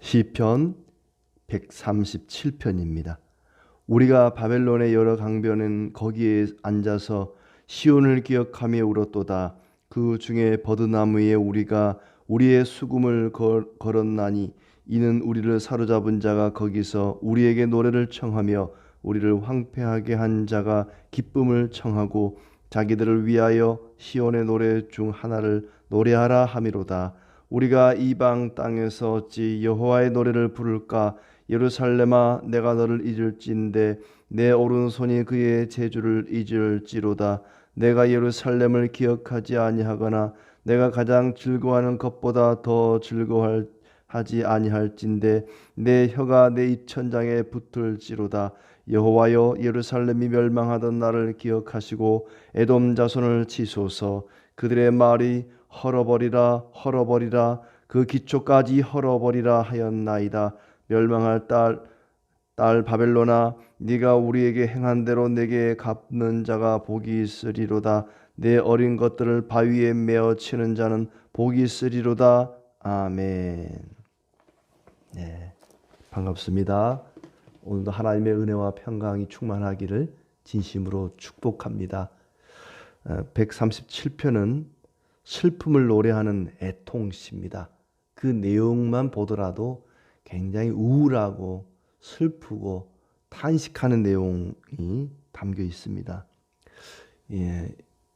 시편 137편입니다. 우리가 바벨론의 여러 강변은 거기에 앉아서 시온을 기억하며 울었도다. 그 중에 버드나무에 우리가 우리의 수금을 걸었나니 이는 우리를 사로잡은 자가 거기서 우리에게 노래를 청하며 우리를 황폐하게 한 자가 기쁨을 청하고 자기들을 위하여 시온의 노래 중 하나를 노래하라 하미로다. 우리가 이방 땅에서 어찌 여호와의 노래를 부를까? 예루살렘아, 내가 너를 잊을진데 내 오른손이 그의 제주를 잊을지로다. 내가 예루살렘을 기억하지 아니하거나 내가 가장 즐거워하는 것보다 더 즐거워하지 아니할진데 내 혀가 내 입천장에 붙을지로다. 여호와여, 예루살렘이 멸망하던 날을 기억하시고 에돔 자손을 치소서. 그들의 말이 헐어버리라 헐어버리라 그 기초까지 헐어버리라 하였나이다. 멸망할 딸 바벨론아, 네가 우리에게 행한 대로 내게 갚는 자가 복이 있으리로다. 내 어린 것들을 바위에 메어 치는 자는 복이 있으리로다. 아멘. 네, 반갑습니다. 오늘도 하나님의 은혜와 평강이 충만하기를 진심으로 축복합니다. 137편은 슬픔을 노래하는 애통시입니다. 그 내용만 보더라도 굉장히 우울하고 슬프고 탄식하는 내용이 담겨 있습니다.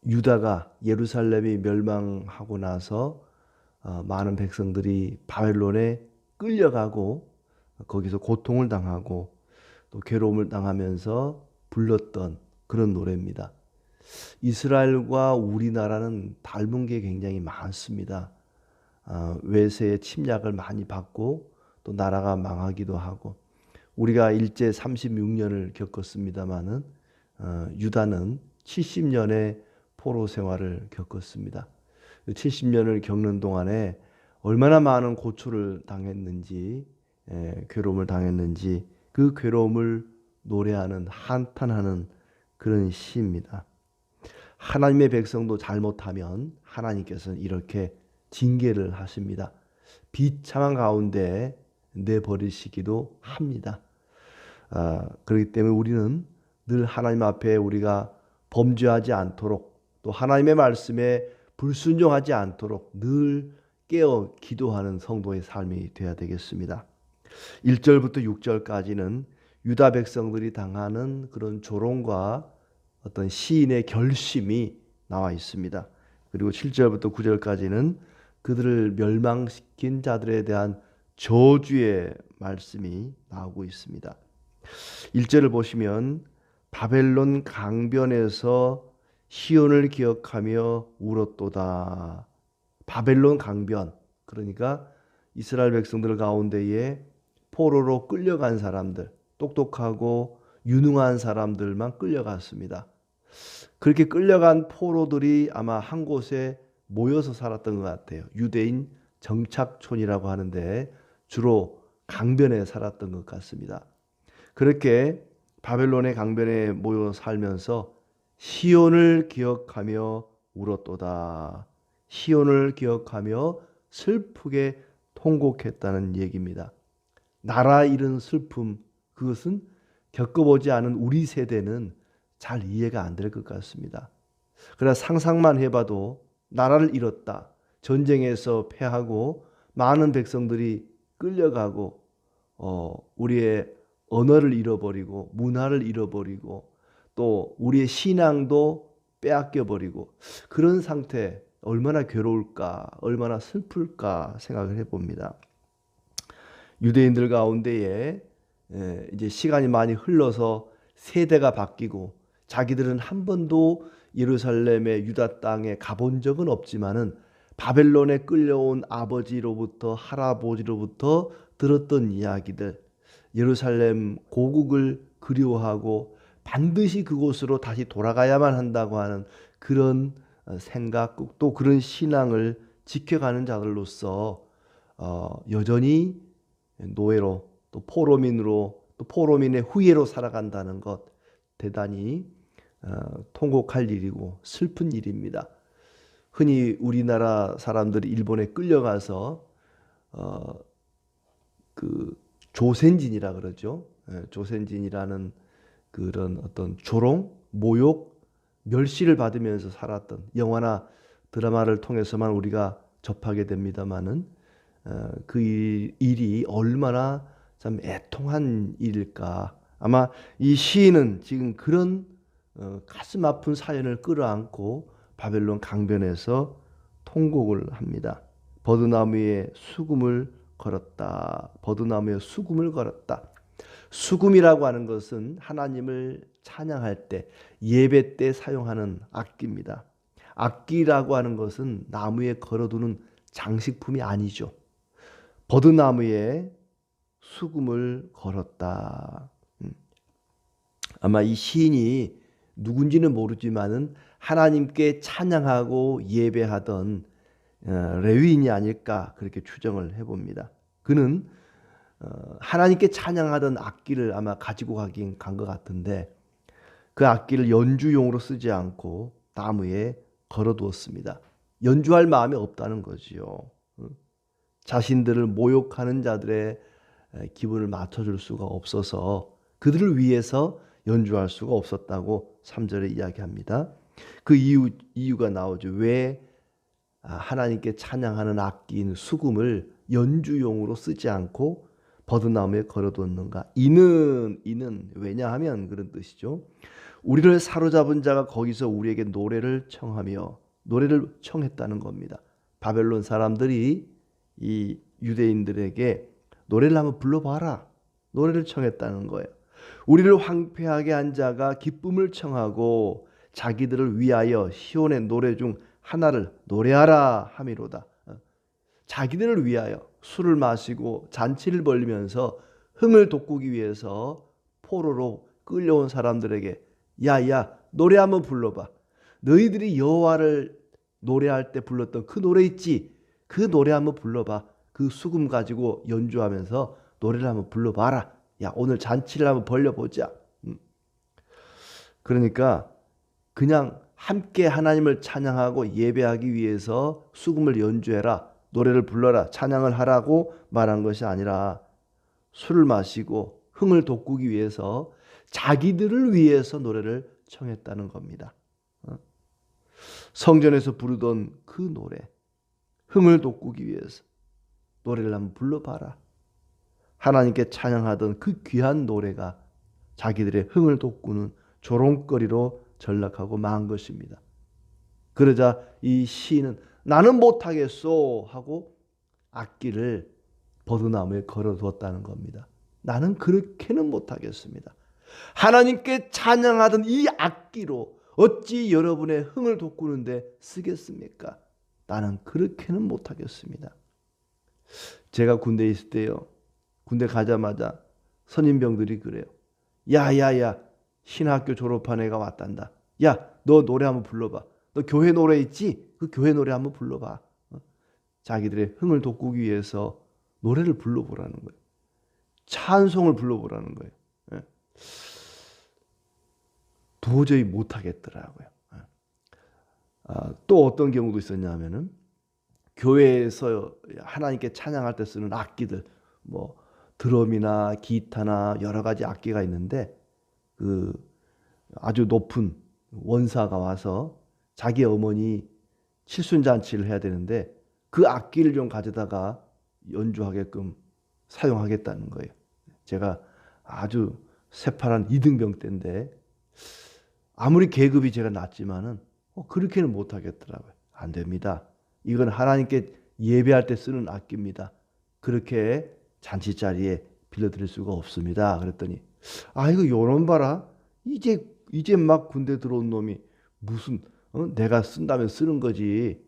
유다가 예루살렘이 멸망하고 나서 많은 백성들이 바벨론에 끌려가고 거기서 고통을 당하고 또 괴로움을 당하면서 불렀던 그런 노래입니다. 이스라엘과 우리나라는 닮은 게 굉장히 많습니다. 외세의 침략을 많이 받고 또 나라가 망하기도 하고 우리가 일제 36년을 겪었습니다마는 유다는 70년의 포로 생활을 겪었습니다. 70년을 겪는 동안에 얼마나 많은 고초를 당했는지 괴로움을 당했는지 그 괴로움을 노래하는 한탄하는 그런 시입니다. 하나님의 백성도 잘못하면 하나님께서는 이렇게 징계를 하십니다. 비참한 가운데 내버리시기도 합니다. 그렇기 때문에 우리는 늘 하나님 앞에 우리가 범죄하지 않도록 또 하나님의 말씀에 불순종하지 않도록 늘 깨어 기도하는 성도의 삶이 되어야 되겠습니다. 1절부터 6절까지는 유다 백성들이 당하는 그런 조롱과 어떤 시인의 결심이 나와 있습니다. 그리고 7절부터 9절까지는 그들을 멸망시킨 자들에 대한 저주의 말씀이 나오고 있습니다. 1절을 보시면 바벨론 강변에서 시온을 기억하며 울었도다. 바벨론 강변, 그러니까 이스라엘 백성들 가운데에 포로로 끌려간 사람들, 똑똑하고 유능한 사람들만 끌려갔습니다. 그렇게 끌려간 포로들이 아마 한 곳에 모여서 살았던 것 같아요. 유대인 정착촌이라고 하는데 주로 강변에 살았던 것 같습니다. 그렇게 바벨론의 강변에 모여 살면서 시온을 기억하며 울었도다. 시온을 기억하며 슬프게 통곡했다는 얘기입니다. 나라 잃은 슬픔, 그것은 겪어보지 않은 우리 세대는 잘 이해가 안 될 것 같습니다. 그러나 상상만 해봐도 나라를 잃었다. 전쟁에서 패하고 많은 백성들이 끌려가고 우리의 언어를 잃어버리고 문화를 잃어버리고 또 우리의 신앙도 빼앗겨버리고 그런 상태 얼마나 괴로울까 얼마나 슬플까 생각을 해봅니다. 유대인들 가운데에 이제 시간이 많이 흘러서 세대가 바뀌고 자기들은 한 번도 예루살렘의 유다 땅에 가본 적은 없지만은 바벨론에 끌려온 아버지로부터 할아버지로부터 들었던 이야기들, 예루살렘 고국을 그리워하고 반드시 그곳으로 다시 돌아가야만 한다고 하는 그런 생각, 또 그런 신앙을 지켜가는 자들로서 여전히 노예로 또 포로민으로 또 포로민의 후예로 살아간다는 것 대단히 통곡할 일이고 슬픈 일입니다. 흔히 우리나라 사람들이 일본에 끌려가서 그 조센진이라 그러죠. 조센진이라는 그런 어떤 조롱, 모욕, 멸시를 받으면서 살았던, 영화나 드라마를 통해서만 우리가 접하게 됩니다마는 그 일이 얼마나 참 애통한 일일까. 아마 이 시인은 지금 그런 가슴 아픈 사연을 끌어안고 바벨론 강변에서 통곡을 합니다. 버드나무에 수금을 걸었다. 버드나무에 수금을 걸었다. 수금이라고 하는 것은 하나님을 찬양할 때, 예배 때 사용하는 악기입니다. 악기라고 하는 것은 나무에 걸어두는 장식품이 아니죠. 버드나무에 수금을 걸었다. 아마 이 시인이 누군지는 모르지만은 하나님께 찬양하고 예배하던 레위인이 아닐까 그렇게 추정을 해봅니다. 그는 하나님께 찬양하던 악기를 아마 가지고 가긴 간 것 같은데 그 악기를 연주용으로 쓰지 않고 나무에 걸어두었습니다. 연주할 마음이 없다는 거지요. 자신들을 모욕하는 자들의 기분을 맞춰줄 수가 없어서 그들을 위해서 연주할 수가 없었다고 3절에 이야기합니다. 그 이유가 나오죠. 왜 하나님께 찬양하는 악기인 수금을 연주용으로 쓰지 않고 버드나무에 걸어뒀는가? 이는 왜냐하면 그런 뜻이죠. 우리를 사로잡은 자가 거기서 우리에게 노래를 청했다는 겁니다. 바벨론 사람들이 이 유대인들에게 노래를 한번 불러봐라. 노래를 청했다는 거예요. 우리를 황폐하게 한 자가 기쁨을 청하고 자기들을 위하여 시온의 노래 중 하나를 노래하라 함이로다. 자기들을 위하여 술을 마시고 잔치를 벌리면서 흥을 돋구기 위해서 포로로 끌려온 사람들에게 야야 노래 한번 불러봐. 너희들이 여호와를 노래할 때 불렀던 그 노래 있지? 그 노래 한번 불러봐. 그 수금 가지고 연주하면서 노래를 한번 불러봐라. 야 오늘 잔치를 한번 벌려보자. 그러니까 그냥 함께 하나님을 찬양하고 예배하기 위해서 수금을 연주해라. 노래를 불러라. 찬양을 하라고 말한 것이 아니라 술을 마시고 흥을 돋구기 위해서 자기들을 위해서 노래를 청했다는 겁니다. 성전에서 부르던 그 노래, 흥을 돋구기 위해서 노래를 한번 불러봐라. 하나님께 찬양하던 그 귀한 노래가 자기들의 흥을 돋구는 조롱거리로 전락하고 만 것입니다. 그러자 이 시인은 나는 못하겠소 하고 악기를 버드나무에 걸어두었다는 겁니다. 나는 그렇게는 못하겠습니다. 하나님께 찬양하던 이 악기로 어찌 여러분의 흥을 돋구는데 쓰겠습니까? 나는 그렇게는 못하겠습니다. 제가 군대에 있을 때요. 군대 가자마자 선임병들이 그래요. 야야야 신학교 졸업한 애가 왔단다. 야 너 노래 한번 불러봐. 너 교회 노래 있지? 그 교회 노래 한번 불러봐. 자기들의 흥을 돋구기 위해서 노래를 불러보라는 거예요. 찬송을 불러보라는 거예요. 도저히 못하겠더라고요. 또 어떤 경우도 있었냐면은 교회에서 하나님께 찬양할 때 쓰는 악기들, 뭐 드럼이나 기타나 여러 가지 악기가 있는데 그 아주 높은 원사가 와서 자기 어머니 칠순잔치를 해야 되는데 그 악기를 좀 가져다가 연주하게끔 사용하겠다는 거예요. 제가 아주 새파란 이등병 때인데 아무리 계급이 제가 낮지만은 그렇게는 못하겠더라고요. 안 됩니다. 이건 하나님께 예배할 때 쓰는 악기입니다. 그렇게 잔치 자리에 빌려드릴 수가 없습니다. 그랬더니 이거 요런 봐라. 이제 막 군대 들어온 놈이 무슨 내가 쓴다면 쓰는 거지.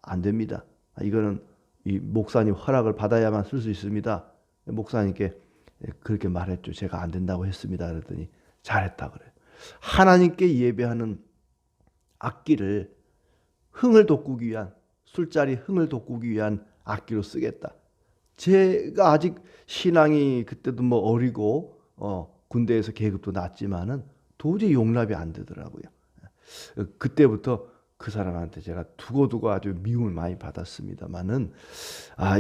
안 됩니다. 이거는 이 목사님 허락을 받아야만 쓸 수 있습니다. 목사님께 그렇게 말했죠. 제가 안 된다고 했습니다. 그랬더니 잘했다 그래요. 하나님께 예배하는 악기를 흥을 돋구기 위한 술자리 흥을 돋구기 위한 악기로 쓰겠다. 제가 아직 신앙이 그때도 뭐 어리고 군대에서 계급도 낮지만은 도저히 용납이 안 되더라고요. 그때부터 그 사람한테 제가 두고두고 아주 미움을 많이 받았습니다만은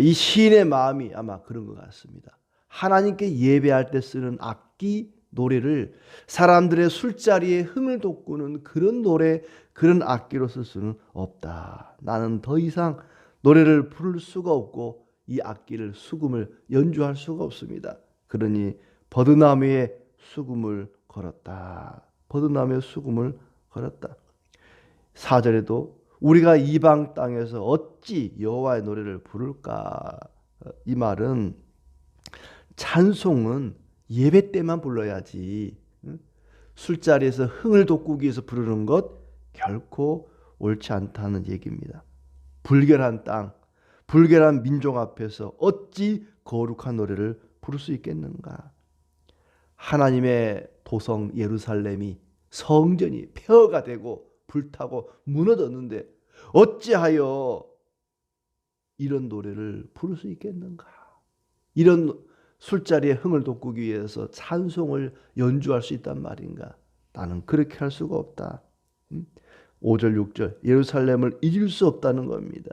이 시인의 마음이 아마 그런 것 같습니다. 하나님께 예배할 때 쓰는 악기 노래를 사람들의 술자리에 흥을 돋구는 그런 노래, 그런 악기로 쓸 수는 없다. 나는 더 이상 노래를 부를 수가 없고 이 악기를 수금을 연주할 수가 없습니다. 그러니 버드나무에 수금을 걸었다. 버드나무에 수금을 걸었다. 4절에도 우리가 이방 땅에서 어찌 여호와의 노래를 부를까? 이 말은 찬송은 예배 때만 불러야지 술자리에서 흥을 돋구기 위해서 부르는 것 결코 옳지 않다는 얘기입니다. 불결한 땅, 불결한 민족 앞에서 어찌 거룩한 노래를 부를 수 있겠는가? 하나님의 도성 예루살렘이 성전이 폐허가 되고 불타고 무너졌는데 어찌하여 이런 노래를 부를 수 있겠는가? 이런 술자리에 흥을 돋구기 위해서 찬송을 연주할 수 있단 말인가? 나는 그렇게 할 수가 없다. 5절 6절 예루살렘을 잊을 수 없다는 겁니다.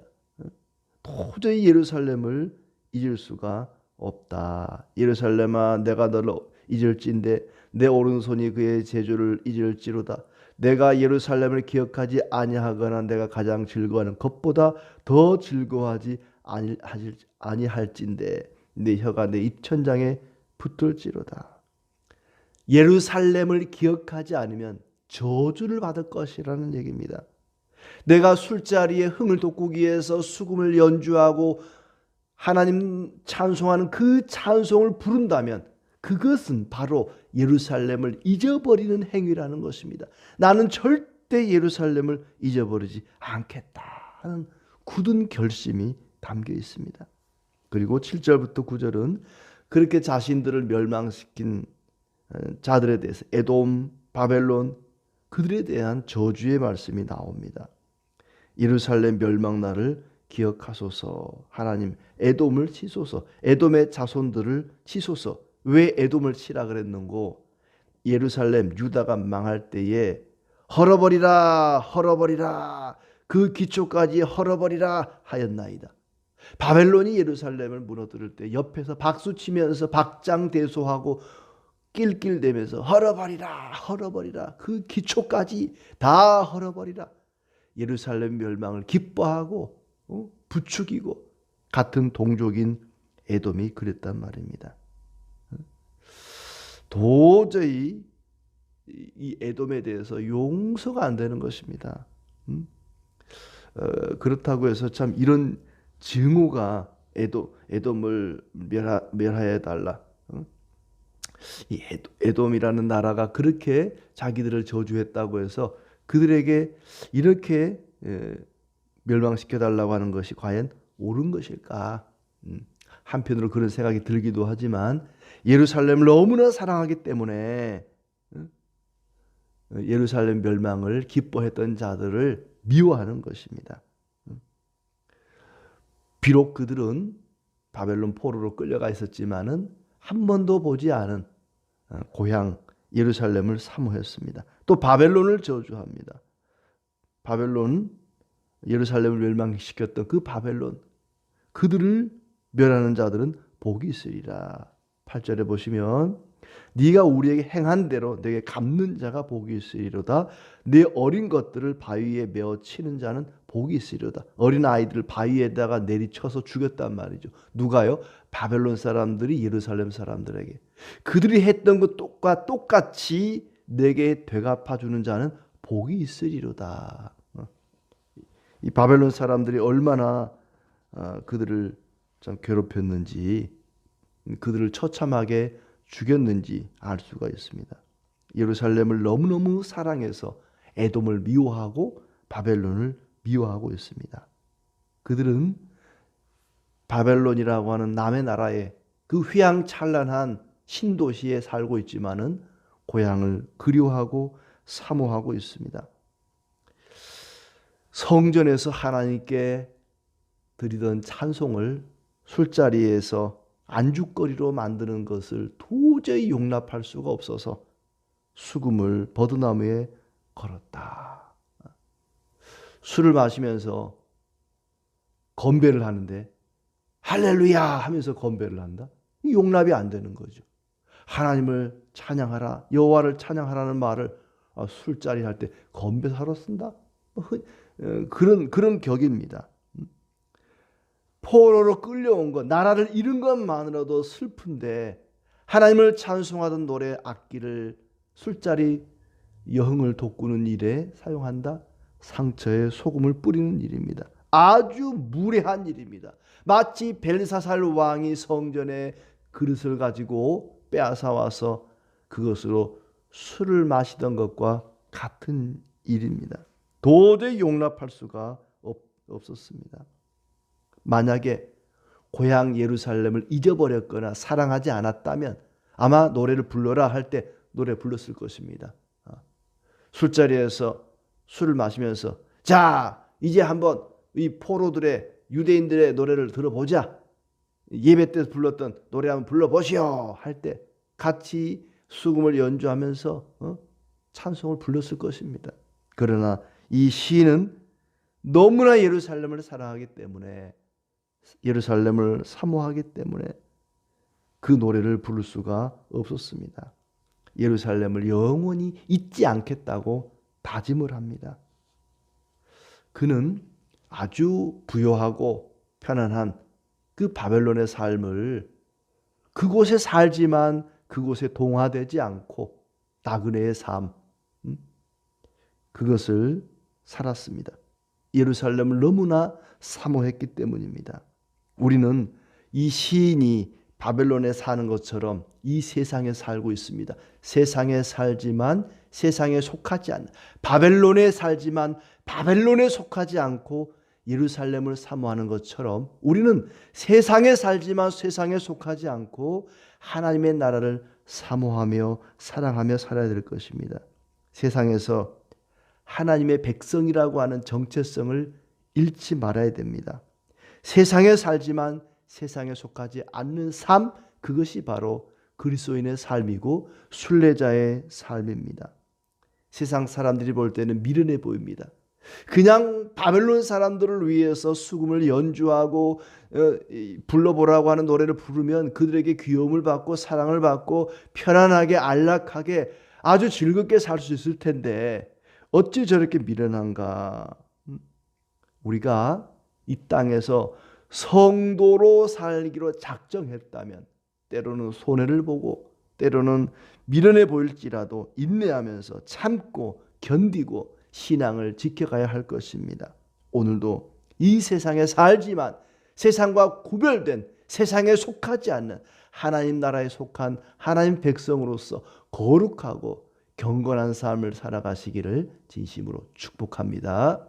도저히 예루살렘을 잊을 수가 없다. 예루살렘아 내가 너를 잊을진대 내 오른손이 그의 제주를 잊을지로다. 내가 예루살렘을 기억하지 아니하거나 내가 가장 즐거워하는 것보다 더 즐거워하지 아니할진대 내 혀가 내 입천장에 붙을지로다. 예루살렘을 기억하지 않으면 저주를 받을 것이라는 얘기입니다. 내가 술자리에 흥을 돋구기 위해서 수금을 연주하고 하나님 찬송하는 그 찬송을 부른다면 그것은 바로 예루살렘을 잊어버리는 행위라는 것입니다. 나는 절대 예루살렘을 잊어버리지 않겠다 하는 굳은 결심이 담겨 있습니다. 그리고 7절부터 9절은 그렇게 자신들을 멸망시킨 자들에 대해서 에돔, 바벨론 그들에 대한 저주의 말씀이 나옵니다. 예루살렘 멸망날을 기억하소서. 하나님 에돔을 치소서. 에돔의 자손들을 치소서. 왜 에돔을 치라 그랬는고? 예루살렘 유다가 망할 때에 헐어버리라 헐어버리라 그 기초까지 헐어버리라 하였나이다. 바벨론이 예루살렘을 무너뜨릴 때 옆에서 박수치면서 박장대소하고 낄낄대면서 헐어버리라 헐어버리라 그 기초까지 다 헐어버리라. 예루살렘 멸망을 기뻐하고 부추기고 같은 동족인 에돔이 그랬단 말입니다. 도저히 이 에돔에 대해서 용서가 안 되는 것입니다. 그렇다고 해서 참 이런 증오가 에돔을 멸하여 달라. 이 에돔이라는 나라가 그렇게 자기들을 저주했다고 해서 그들에게 이렇게 멸망시켜 달라고 하는 것이 과연 옳은 것일까? 한편으로 그런 생각이 들기도 하지만 예루살렘을 너무나 사랑하기 때문에 예루살렘 멸망을 기뻐했던 자들을 미워하는 것입니다. 비록 그들은 바벨론 포로로 끌려가 있었지만은 한 번도 보지 않은 고향 예루살렘을 사모했습니다. 또 바벨론을 저주합니다. 바벨론 예루살렘을 멸망시켰던 그 바벨론 그들을 멸하는 자들은 복이 있으리라. 8절에 보시면 네가 우리에게 행한 대로 내게 갚는 자가 복이 있으리로다. 네 어린 것들을 바위에 메어 치는 자는 복이 있으리로다. 어린 아이들을 바위에다가 내리쳐서 죽였단 말이죠. 누가요? 바벨론 사람들이 예루살렘 사람들에게. 그들이 했던 것과 똑같이 내게 되갚아 주는 자는 복이 있으리로다. 이 바벨론 사람들이 얼마나 그들을 참 괴롭혔는지 그들을 처참하게 죽였는지 알 수가 있습니다. 예루살렘을 너무너무 사랑해서 에돔을 미워하고 바벨론을 미워하고 있습니다. 그들은 바벨론이라고 하는 남의 나라에 그 휘황찬란한 신도시에 살고 있지만은 고향을 그리워하고 사모하고 있습니다. 성전에서 하나님께 드리던 찬송을 술자리에서 안주거리로 만드는 것을 도저히 용납할 수가 없어서 수금을 버드나무에 걸었다. 술을 마시면서 건배를 하는데 할렐루야 하면서 건배를 한다. 용납이 안 되는 거죠. 하나님을 찬양하라, 여호와를 찬양하라는 말을 술자리 할 때 건배사로 쓴다. 그런 격입니다. 포로로 끌려온 것, 나라를 잃은 것만으로도 슬픈데 하나님을 찬송하던 노래 악기를 술자리 여흥을 돋구는 일에 사용한다. 상처에 소금을 뿌리는 일입니다. 아주 무례한 일입니다. 마치 벨사살 왕이 성전에 그릇을 가지고 빼앗아 와서 그것으로 술을 마시던 것과 같은 일입니다. 도저히 용납할 수가 없었습니다. 만약에 고향 예루살렘을 잊어버렸거나 사랑하지 않았다면 아마 노래를 불러라 할 때 노래 불렀을 것입니다. 술자리에서 술을 마시면서 자, 이제 한번 이 포로들의 유대인들의 노래를 들어보자. 예배 때 불렀던 노래 한번 불러보시오 할 때 같이 수금을 연주하면서 찬송을 불렀을 것입니다. 그러나 이 시인은 너무나 예루살렘을 사랑하기 때문에, 예루살렘을 사모하기 때문에 그 노래를 부를 수가 없었습니다. 예루살렘을 영원히 잊지 않겠다고 다짐을 합니다. 그는 아주 부요하고 편안한 그 바벨론의 삶을, 그곳에 살지만 그곳에 동화되지 않고 나그네의 삶, 그것을 살았습니다. 예루살렘을 너무나 사모했기 때문입니다. 우리는 이 시인이 바벨론에 사는 것처럼 이 세상에 살고 있습니다. 세상에 살지만 세상에 속하지 않는, 바벨론에 살지만 바벨론에 속하지 않고 예루살렘을 사모하는 것처럼 우리는 세상에 살지만 세상에 속하지 않고 하나님의 나라를 사모하며 사랑하며 살아야 될 것입니다. 세상에서 하나님의 백성이라고 하는 정체성을 잃지 말아야 됩니다. 세상에 살지만 세상에 속하지 않는 삶, 그것이 바로 그리스도인의 삶이고 순례자의 삶입니다. 세상 사람들이 볼 때는 미련해 보입니다. 그냥 바벨론 사람들을 위해서 수금을 연주하고 불러보라고 하는 노래를 부르면 그들에게 귀여움을 받고 사랑을 받고 편안하게 안락하게 아주 즐겁게 살 수 있을 텐데 어찌 저렇게 미련한가. 우리가 이 땅에서 성도로 살기로 작정했다면 때로는 손해를 보고 때로는 미련해 보일지라도 인내하면서 참고 견디고 신앙을 지켜가야 할 것입니다. 오늘도 이 세상에 살지만 세상과 구별된, 세상에 속하지 않는 하나님 나라에 속한 하나님 백성으로서 거룩하고 경건한 삶을 살아가시기를 진심으로 축복합니다.